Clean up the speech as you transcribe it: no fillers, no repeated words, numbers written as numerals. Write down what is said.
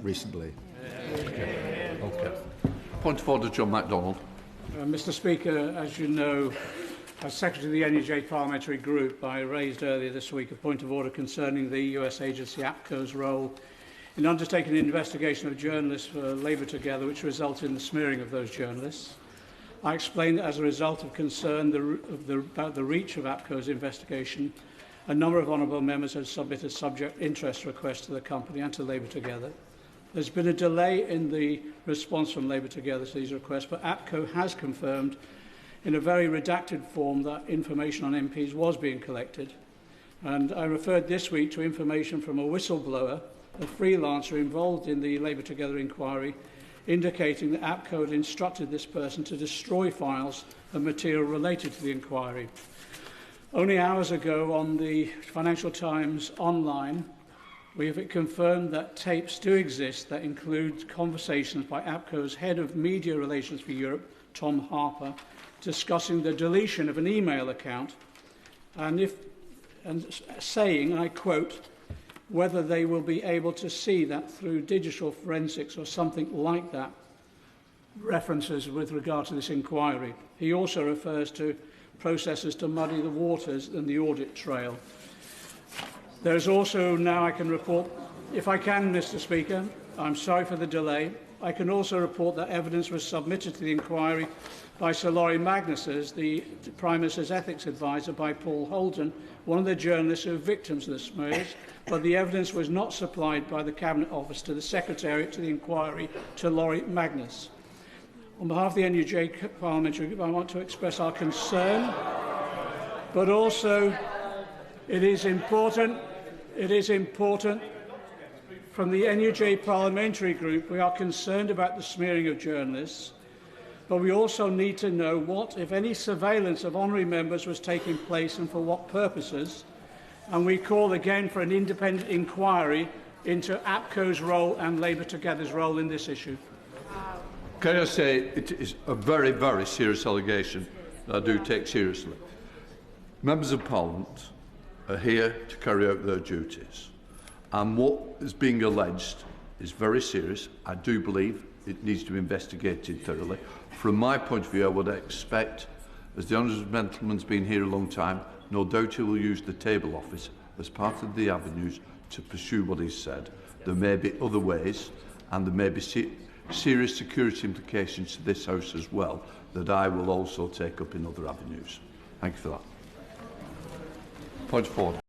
recently. Okay. Point of order, John McDonnell. Mr Speaker, as you know, as Secretary of the NUJ Parliamentary Group, I raised earlier this week a point of order concerning the US agency APCO's role in undertaking an investigation of journalists for Labour Together, which resulted in the smearing of those journalists. I explained that as a result of concern about the reach of APCO's investigation, a number of honourable members had submitted subject interest requests to the company and to Labour Together. There's been a delay in the response from Labour Together to these requests, but APCO has confirmed in a very redacted form that information on MPs was being collected. And I referred this week to information from a whistleblower, a freelancer involved in the Labour Together inquiry, indicating that APCO had instructed this person to destroy files and material related to the inquiry. Only hours ago on the Financial Times online, we have confirmed that tapes do exist that include conversations by APCO's Head of Media Relations for Europe, Tom Harper, discussing the deletion of an email account and saying, and I quote, whether they will be able to see that through digital forensics or something like that, references with regard to this inquiry. He also refers to processes to muddy the waters in the audit trail. There is also now, I can report, if I can, Mr Speaker, I'm sorry for the delay, I can also report that evidence was submitted to the inquiry by Sir Laurie Magnus, the Prime Minister's ethics advisor, by Paul Holden, one of the journalists who are victims of the smears, but the evidence was not supplied by the Cabinet Office to the Secretariat to the inquiry to Laurie Magnus. On behalf of the NUJ Parliamentary Group, I want to express our concern, but also it is important from the NUJ Parliamentary Group, we are concerned about the smearing of journalists, but we also need to know what, if any, surveillance of honorary members was taking place and for what purposes. And we call again for an independent inquiry into APCO's role and Labour Together's role in this issue. Can I say it is a very, very serious allegation that I do take seriously. Members of Parliament are here to carry out their duties, and what is being alleged is very serious. I do believe it needs to be investigated thoroughly. From my point of view, I would expect, as the honourable gentleman's been here a long time, no doubt he will use the table office as part of the avenues to pursue what he's said. There may be other ways, and there may be serious security implications to this House as well, that I will also take up in other avenues. Thank you for that. Point of order.